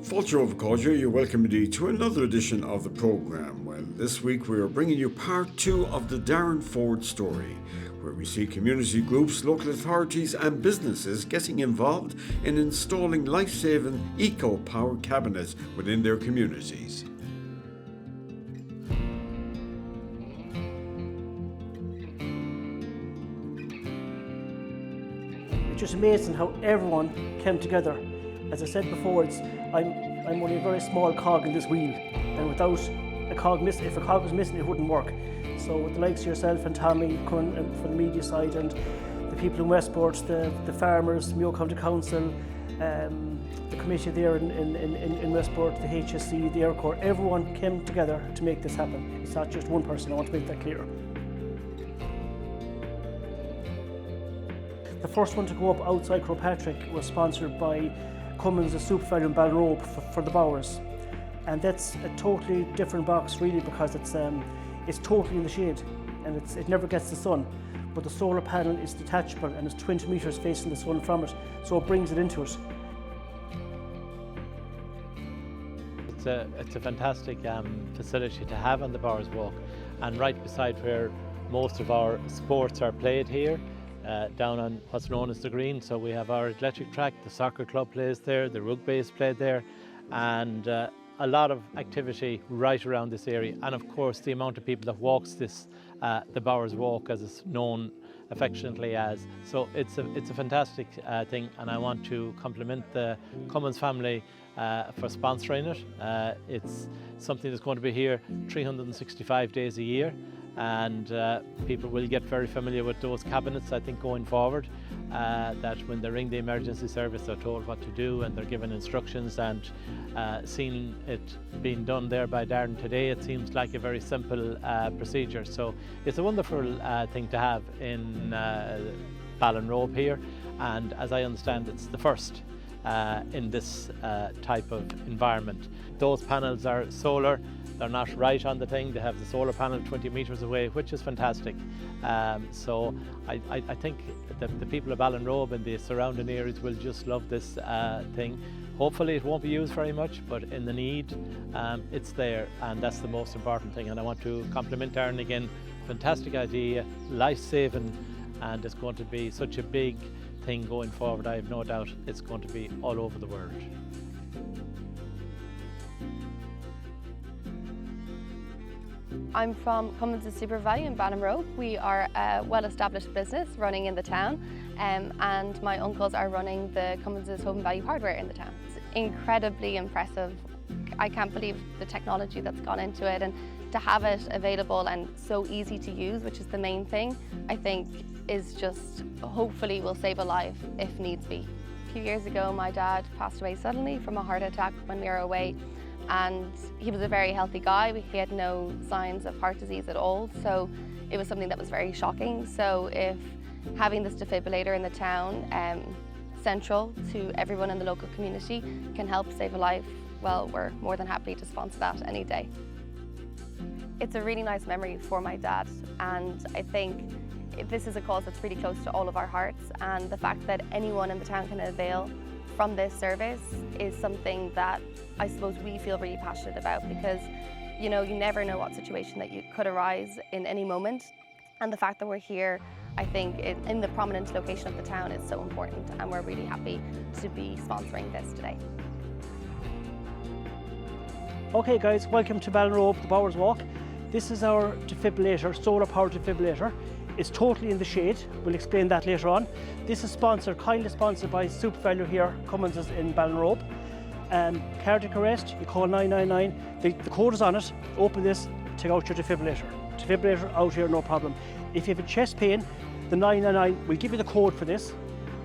Fulcher of Culture, you're welcome indeed to another edition of the programme. Well, this week we are bringing you part 2 of the Darren Forde story, where we see community groups, local authorities and businesses getting involved in installing life-saving eco-powered cabinets within their communities. It's just amazing how everyone came together. As I said before, I'm only a very small cog in this wheel, and without a cog if a cog was missing, it wouldn't work. So with the likes of yourself and Tommy coming from the media side, and the people in Westport, the farmers, Mayo County Council, the committee there in Westport, the HSC, the Air Corps, everyone came together to make this happen. It's not just one person, I want to make that clear. The first one to go up outside Crowpatrick was sponsored by Cummins' Super Value in Ballinrobe for the Bowers, and that's a totally different box really, because it's totally in the shade and it never gets the sun, but the solar panel is detachable and it's 20 metres facing the sun from it, so it brings it into it. It's a fantastic facility to have on the Bowers Walk, and right beside where most of our sports are played here. Down on what's known as the green, so we have our athletic track, the soccer club plays there, the rugby is played there, and a lot of activity right around this area. And of course the amount of people that walks this, the Bowers Walk, as it's known affectionately as. So it's a fantastic thing, and I want to compliment the Cummins family for sponsoring it. It's something that's going to be here 365 days a year, and people will get very familiar with those cabinets, I think, going forward, that when they ring the emergency service they're told what to do and they're given instructions, and seeing it being done there by Darren today, it seems like a very simple procedure. So it's a wonderful thing to have in Ballinrobe here, and as I understand, it's the first in this type of environment. Those panels are solar. They're not right on the thing. They have the solar panel 20 metres away, which is fantastic. So I think that the people of Ballinrobe and the surrounding areas will just love this thing. Hopefully it won't be used very much, but in the need, it's there, and that's the most important thing. And I want to compliment Darren again. Fantastic idea, life-saving, and it's going to be such a big thing going forward. I have no doubt it's going to be all over the world. I'm from Cummins' Super Value in Ballinrobe. We are a well-established business running in the town, and my uncles are running the Cummins' Home Value Hardware in the town. It's incredibly impressive. I can't believe the technology that's gone into it, and to have it available and so easy to use, which is the main thing, I think is just, hopefully will save a life if needs be. A few years ago my dad passed away suddenly from a heart attack when we were away, and he was a very healthy guy. He had no signs of heart disease at all, so it was something that was very shocking. So if having this defibrillator in the town, central to everyone in the local community, can help save a life, well, we're more than happy to sponsor that any day. It's a really nice memory for my dad, and I think this is a cause that's really close to all of our hearts, and the fact that anyone in the town can avail from this service is something that I suppose we feel really passionate about, because you never know what situation that could arise in any moment, and the fact that we're here, I think, in the prominent location of the town is so important, and we're really happy to be sponsoring this today. Okay guys, welcome to Ballinrobe, the Bowers Walk. This is our defibrillator, solar powered defibrillator. It's totally in the shade. We'll explain that later on. This is kindly sponsored by Super Value here, Cummins in Ballinrobe. Cardiac arrest, you call 999. The code is on it. Open this, take out your defibrillator. Defibrillator out here, no problem. If you have a chest pain, the 999 will give you the code for this.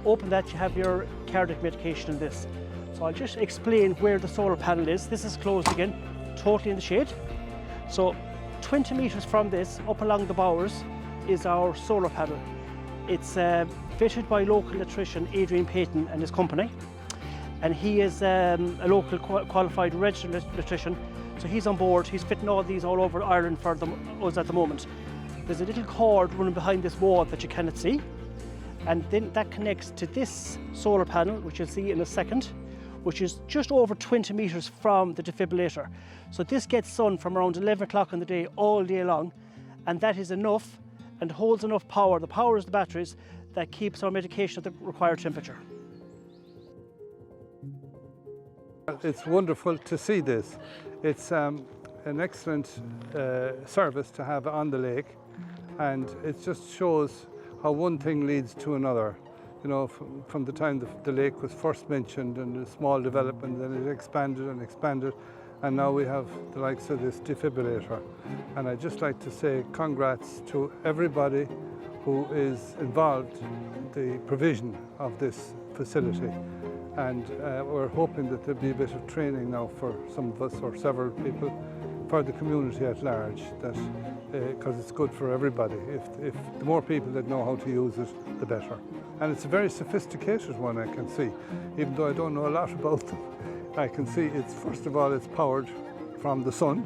Open that, you have your cardiac medication in this. So I'll just explain where the solar panel is. This is closed again, totally in the shade. So 20 metres from this, up along the Bowers, is our solar panel. It's fitted by local electrician Adrian Payton and his company, and he is a local qualified registered electrician, so he's on board. He's fitting all these all over Ireland for us at the moment. There's a little cord running behind this wall that you cannot see, and then that connects to this solar panel, which you'll see in a second, which is just over 20 metres from the defibrillator. So this gets sun from around 11 o'clock in the day all day long, and that is enough and holds enough power. The power is the batteries that keeps our medication at the required temperature. It's wonderful to see this. It's an excellent service to have on the lake, and it just shows how one thing leads to another. You know, from the time the lake was first mentioned and a small development, then it expanded and expanded, and now we have the likes of this defibrillator. And I'd just like to say congrats to everybody who is involved in the provision of this facility. And we're hoping that there'll be a bit of training now for some of us or several people, for the community at large, that because it's good for everybody. If the more people that know how to use it, the better. And it's a very sophisticated one, I can see. Even though I don't know a lot about them, I can see it's, first of all, it's powered from the sun,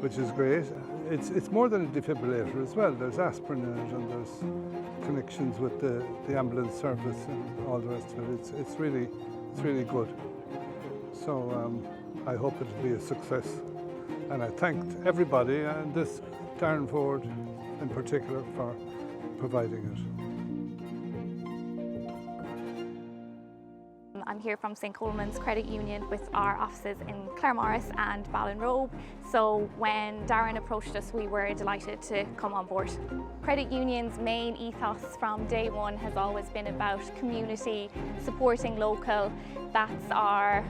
which is great. It's more than a defibrillator as well. There's aspirin in it, and there's connections with the ambulance service and all the rest of it. It's really good. So I hope it'll be a success. And I thanked everybody, and this Darren Forde in particular, for providing it. I'm here from St. Coleman's Credit Union with our offices in Claremorris and Ballinrobe. So when Darren approached us, we were delighted to come on board. Credit Union's main ethos from day one has always been about community, supporting local. That's our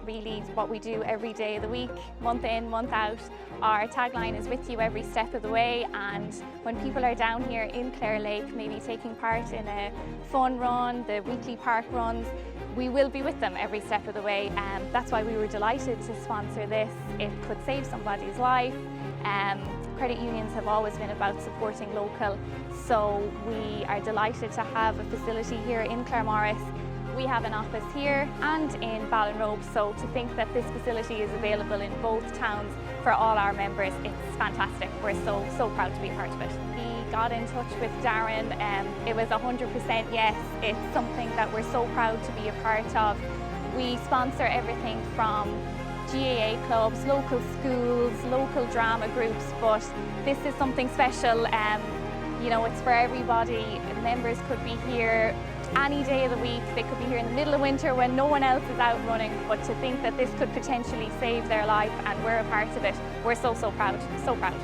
really what we do every day of the week, month in, month out. Our tagline is with you every step of the way, and when people are down here in Clare Lake, maybe taking part in a fun run, the weekly park runs, we will be with them every step of the way. That's why we were delighted to sponsor this. It could save somebody's life. Credit unions have always been about supporting local, so we are delighted to have a facility here in Claremorris. We have an office here and in Ballinrobe, so to think that this facility is available in both towns for all our members, it's fantastic. We're so proud to be a part of it. We got in touch with Darren, it was 100% yes. It's something that we're so proud to be a part of. We sponsor everything from GAA clubs, local schools, local drama groups, but this is something special. You know, it's for everybody. Members could be here any day of the week. They could be here in the middle of winter when no one else is out running, but to think that this could potentially save their life and we're a part of it, we're so proud, so proud.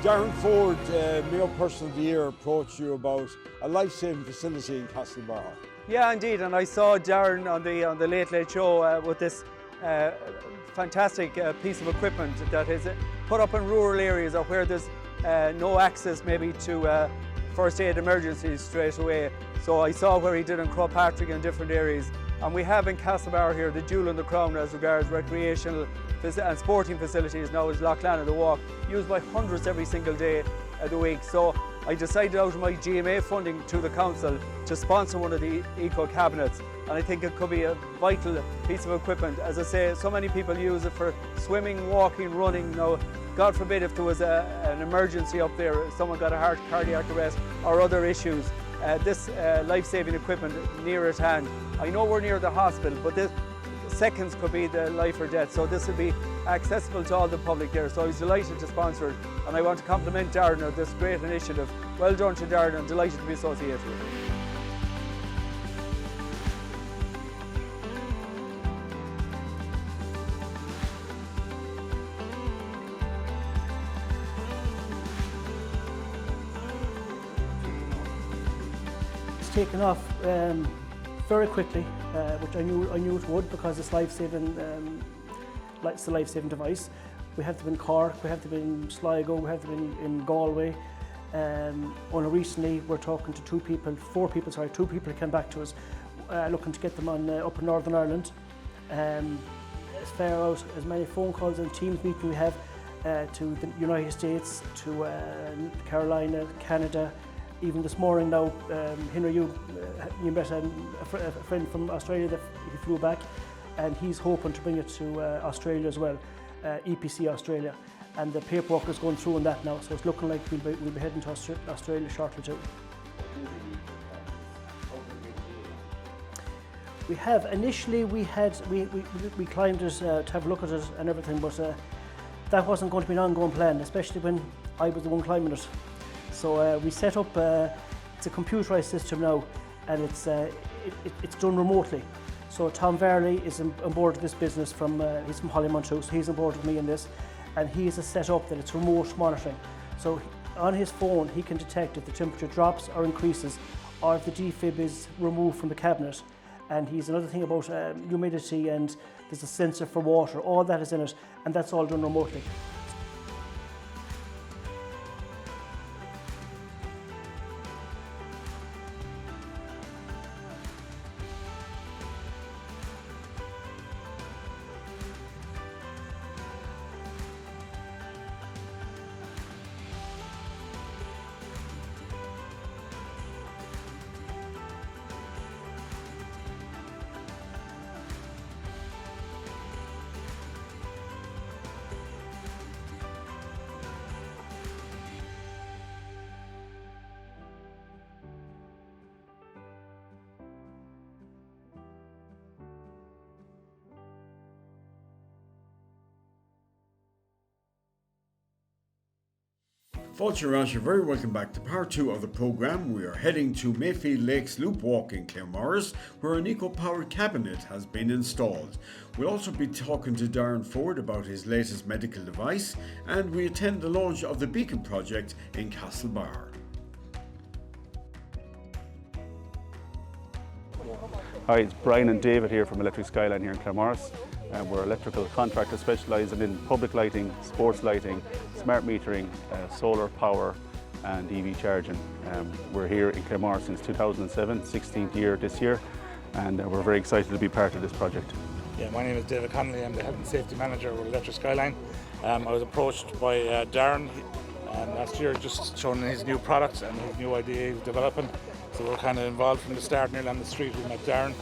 Darren Forde, Mayo Person of the Year, approached you about a life-saving facility in Castlebar. Yeah, indeed, and I saw Darren on the Late Late Show with this fantastic piece of equipment that is put up in rural areas or where there's no access maybe to first aid emergencies straight away. So I saw where he did in Crowpatrick and different areas, and we have in Castlebar here the jewel in the crown as regards recreational and sporting facilities now is Loughlane of the Walk, used by hundreds every single day of the week. So I decided out of my GMA funding to the council to sponsor one of the eco cabinets, and I think it could be a vital piece of equipment. As I say, so many people use it for swimming, walking, running. Now, God forbid if there was an emergency up there, someone got a cardiac arrest or other issues, this life-saving equipment near at hand. I know we're near the hospital, but this seconds could be the life or death, so this will be accessible to all the public there. So I was delighted to sponsor it, and I want to compliment Darren on this great initiative. Well done to Darren, and delighted to be associated with it. It's taken off very quickly, which I knew it would, because it's life-saving. It's a life-saving device. We have them in Cork, we have them in Sligo, we have them in Galway. Only recently we're talking to two people came back to us looking to get them on up in Northern Ireland. As far out as many phone calls and Teams meetings we have to the United States, to Carolina, Canada. Even this morning now, Henry, you met a friend from Australia that he flew back, and he's hoping to bring it to Australia as well, EPC Australia. and the paperwork is going through on that now, so it's looking like we'll be heading to Australia shortly too. We have, initially we climbed it to have a look at it and everything, but that wasn't going to be an ongoing plan, especially when I was the one climbing it. So we set up, it's a computerized system now, and it's done remotely. So Tom Varley is on board this business he's from Hollymount too, so he's on board with me in this, and he has a set up that it's remote monitoring. So on his phone he can detect if the temperature drops or increases, or if the defib is removed from the cabinet. And he's another thing about humidity, and there's a sensor for water, all that is in it, and that's all done remotely. Folks, you're very welcome back to part 2 of the programme. We are heading to Mayfield Lakes Loop Walk in Claremorris, where an eco-powered cabinet has been installed. We'll also be talking to Darren Forde about his latest medical device, and we attend the launch of the Beacon project in Castlebar. Hi, it's Brian and David here from Electric Skyline here in Claremorris. We're electrical contractors specialising in public lighting, sports lighting, smart metering, solar power and EV charging. We're here in Claremorris since 2007, 16th year this year, and we're very excited to be part of this project. Yeah, my name is David Connolly. I'm the Health and Safety Manager with Electric Skyline. I was approached by Darren last year, just showing his new products and his new idea he's developing. So we're kind of involved from the start, nearly on the street. We met Darren,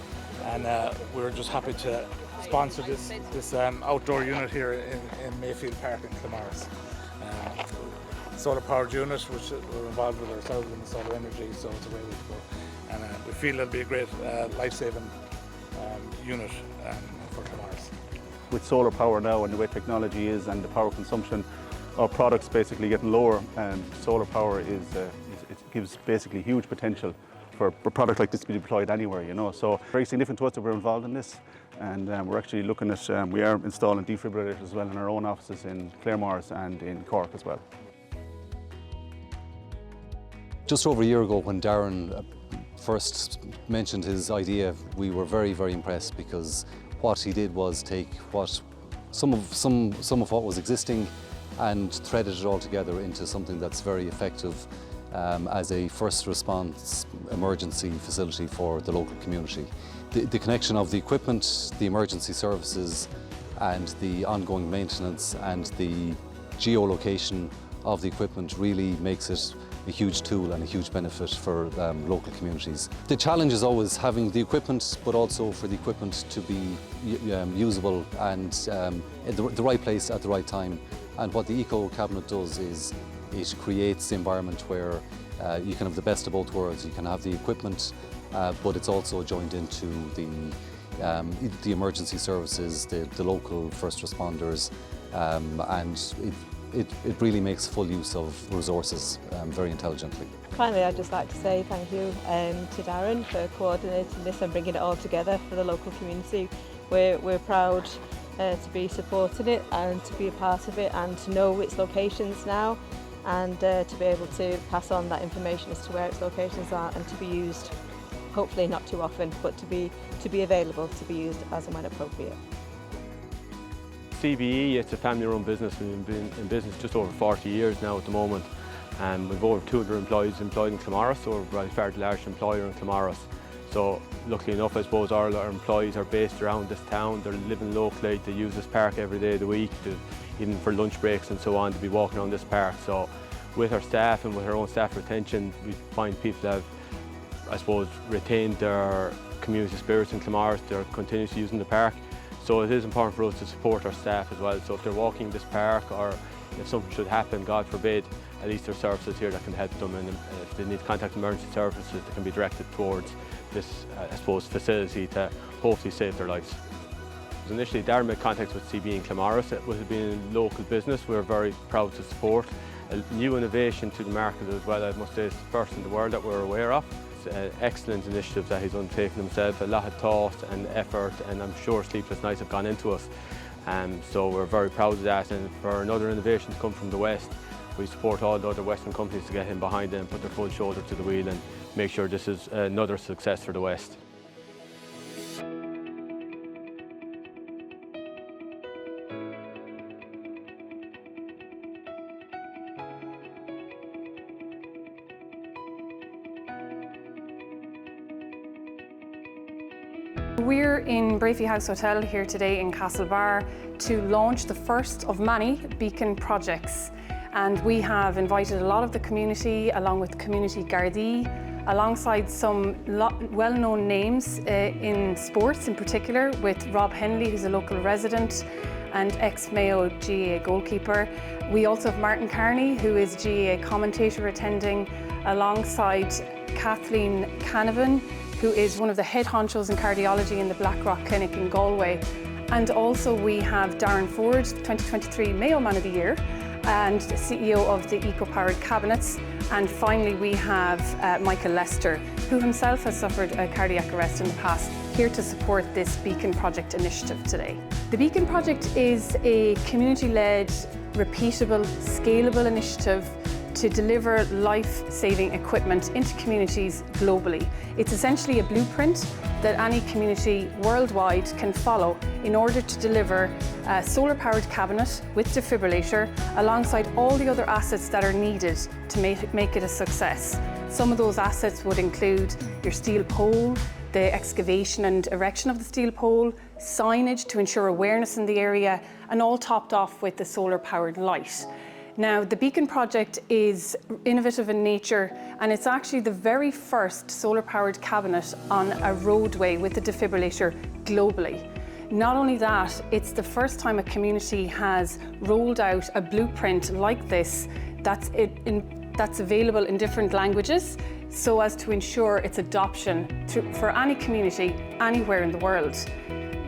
and we were just happy to sponsor this outdoor unit here in Mayfield Park in Claremorris. Solar powered unit, which we're involved with ourselves in the solar energy, so it's a way to go. And we feel it'll be a great life-saving unit for Claremorris. With solar power now and the way technology is and the power consumption of products basically getting lower, solar power it gives basically huge potential for a product like this to be deployed anywhere, you know. So very significant to us that we're involved in this, and we're actually looking at, we are installing defibrillators as well in our own offices in Claremorris and in Cork as well. Just over a year ago, when Darren first mentioned his idea, we were very, very impressed, because what he did was take some of what was existing and threaded it all together into something that's very effective as a first response emergency facility for the local community. The connection of the equipment, the emergency services and the ongoing maintenance and the geolocation of the equipment really makes it a huge tool and a huge benefit for local communities. The challenge is always having the equipment, but also for the equipment to be usable and in the right place at the right time. And what the Eco Cabinet does is it creates the environment where you can have the best of both worlds. You can have the equipment, but it's also joined into the emergency services, the local first responders, and it really makes full use of resources very intelligently. Finally, I'd just like to say thank you to Darren for coordinating this and bringing it all together for the local community. We're proud to be supporting it and to be a part of it and to know its locations now, and to be able to pass on that information as to where its locations are and to be used, hopefully not too often, but to be available to be used as and when appropriate. CBE, it's a family-run business. We've been in business just over 40 years now at the moment, and we've over 200 employees employed in Claremorris, so we're a fairly large employer in Claremorris. So luckily enough, I suppose all our employees are based around this town. They're living locally, they use this park every day of the week, even for lunch breaks and so on, to be walking around this park. So with our staff and with our own staff retention, we find people have, I suppose, retained their community spirits in Claremorris. They're continuously using the park. So it is important for us to support our staff as well. So if they're walking this park or if something should happen, God forbid, at least there are services here that can help them, and if they need to contact emergency services, they can be directed towards this, I suppose, facility to hopefully save their lives. Initially, Darren made contacts with CB in Claremorris. It would have been a local business we were very proud to support. A new innovation to the market as well, I must say it's the first in the world that we're aware of. It's an excellent initiative that he's undertaken himself, a lot of thought and effort, and I'm sure sleepless nights have gone into us. So we're very proud of that, and for another innovation to come from the West, we support all the other Western companies to get in behind them, put their full shoulder to the wheel and make sure this is another success for the West. We're in Brafey House Hotel here today in Castlebar to launch the first of many Beacon projects. And we have invited a lot of the community, along with Community Gardaí, alongside some well-known names in sports in particular, with Rob Henley, who's a local resident and ex-Mayo GAA goalkeeper. We also have Martin Carney, who is GAA commentator attending, alongside Kathleen Canavan, who is one of the head honchos in cardiology in the Blackrock Clinic in Galway. And also we have Darren Forde, 2023 Mayo Man of the Year, and CEO of the Eco-Powered Cabinets. And finally we have Michael Lester, who himself has suffered a cardiac arrest in the past, here to support this Beacon Project initiative today. The Beacon Project is a community-led, repeatable, scalable initiative to deliver life-saving equipment into communities globally. It's essentially a blueprint that any community worldwide can follow in order to deliver a solar-powered cabinet with defibrillator alongside all the other assets that are needed to make it a success. Some of those assets would include your steel pole, the excavation and erection of the steel pole, signage to ensure awareness in the area, and all topped off with the solar-powered light. Now, the Beacon project is innovative in nature, and it's actually the very first solar-powered cabinet on a roadway with a defibrillator globally. Not only that, it's the first time a community has rolled out a blueprint like this that's available in different languages, so as to ensure its adoption for any community anywhere in the world.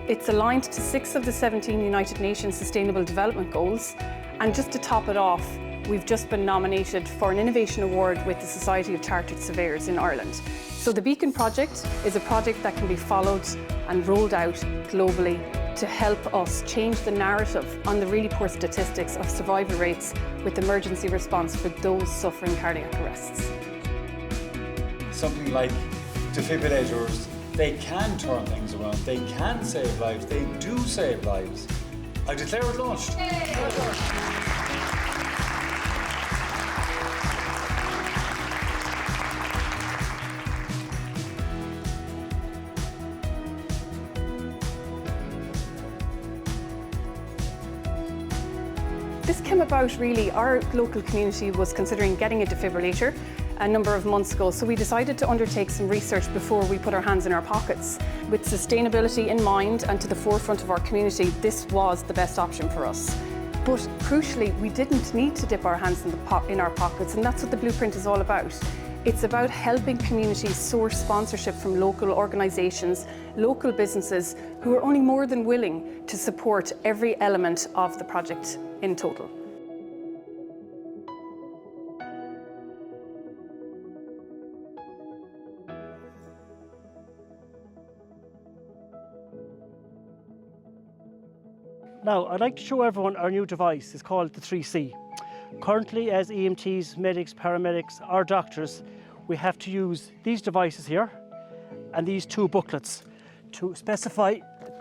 It's aligned to 6 of the 17 United Nations Sustainable Development Goals. And just to top it off, we've just been nominated for an Innovation Award with the Society of Chartered Surveyors in Ireland. So the Beacon project is a project that can be followed and rolled out globally to help us change the narrative on the really poor statistics of survival rates with emergency response for those suffering cardiac arrests. Something like defibrillators, they can turn things around, they can save lives, they do save lives. I declare it launched. This came about really, our local community was considering getting a defibrillator a number of months ago, so we decided to undertake some research before we put our hands in our pockets. With sustainability in mind and to the forefront of our community, this was the best option for us. But crucially, we didn't need to dip our hands in our pockets, and that's what the blueprint is all about. It's about helping communities source sponsorship from local organisations, local businesses who are only more than willing to support every element of the project in total. Now, I'd like to show everyone our new device. It's called the 3C. Currently, as EMTs, medics, paramedics, or doctors, we have to use these devices here and these 2 booklets to specify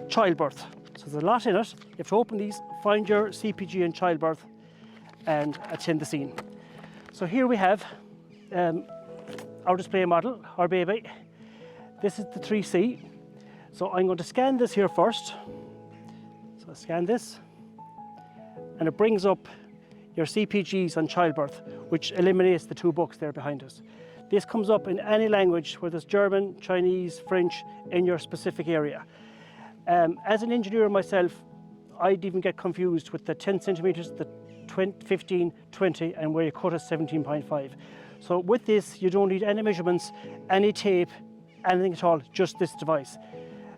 childbirth. So there's a lot in it. You have to open these, find your CPG in childbirth, and attend the scene. So here we have our display model, our baby. This is the 3C. So I'm going to scan this here first. So I scan this, and it brings up your CPGs on childbirth, which eliminates the 2 books there behind us. This comes up in any language, whether it's German, Chinese, French, in your specific area. As an engineer myself, I'd even get confused with the 10 centimetres, the 15, 20, and where you cut is 17.5. So with this, you don't need any measurements, any tape, anything at all, just this device.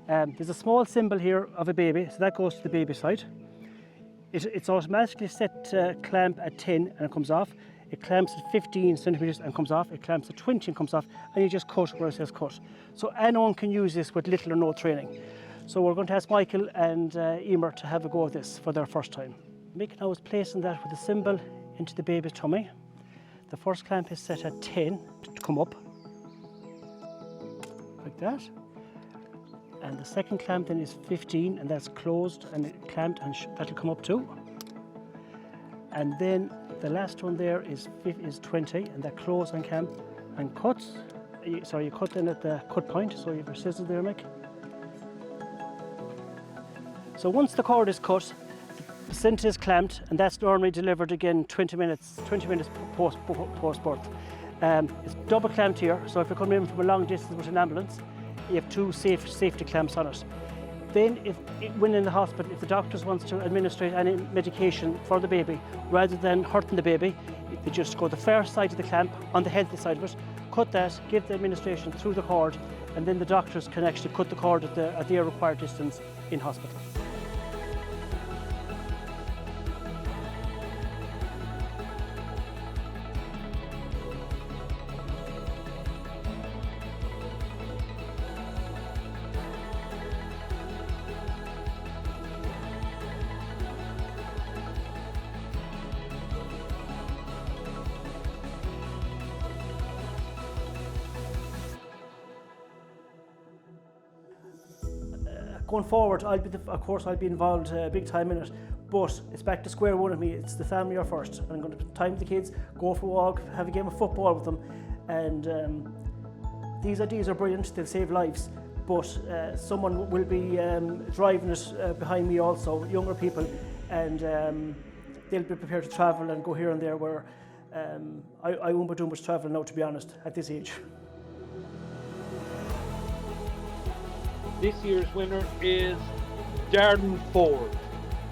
There's a small symbol here of a baby, so that goes to the baby side. It's automatically set to clamp at 10 and it comes off. It clamps at 15 centimeters and comes off. It clamps at 20 and comes off, and you just cut where it says cut. So anyone can use this with little or no training. So we're going to ask Michael and Emer to have a go at this for their first time. Mick now is placing that with the symbol into the baby's tummy. The first clamp is set at 10 to come up, like that. And the second clamp then is 15, and that's closed and it clamped, and that'll come up too. And then the last one there is 20, and that closes and clamp and cuts. You cut then at the cut point, so you have your scissors there, Mick. So once the cord is cut, the placenta is clamped, and that's normally delivered again 20 minutes post-birth. It's double clamped here, so if you're coming in from a long distance with an ambulance, you have two safety clamps on it. Then, when in the hospital, if the doctors wants to administrate any medication for the baby, rather than hurting the baby, they just go the first side of the clamp on the healthy side of it, cut that, give the administration through the cord, and then the doctors can actually cut the cord at their required distance in hospital. Going forward, I'll be involved big time in it, but it's back to square one of me. It's the family are first. I'm going to put time with the kids, go for a walk, have a game of football with them, and these ideas are brilliant. They'll save lives, but someone will be driving it behind me also, younger people, and they'll be prepared to travel and go here and there, where I won't be doing much travelling now, to be honest, at this age. This year's winner is Darren Forde.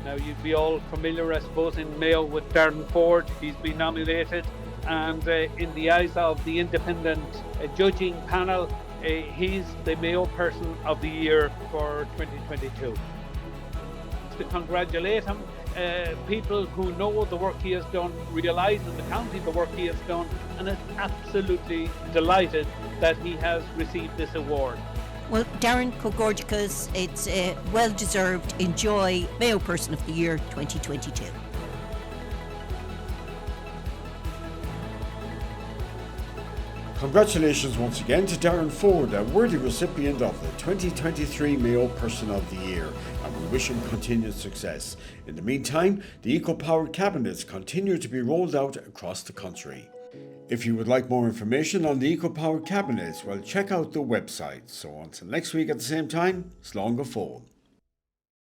Now, you'd be all familiar, I suppose, in Mayo with Darren Forde. He's been nominated, and in the eyes of the independent judging panel, he's the Mayo Person of the Year for 2022. To congratulate him, people who know the work he has done, realise in the county the work he has done, and is absolutely delighted that he has received this award. Well, Darren Cogorgicus, it's well-deserved. Enjoy Mayo Person of the Year 2022. Congratulations once again to Darren Forde, a worthy recipient of the 2023 Mayo Person of the Year, and we wish him continued success. In the meantime, the eco-powered cabinets continue to be rolled out across the country. If you would like more information on the eco-powered cabinets, well, check out the website. So until next week at the same time, slán go fóill.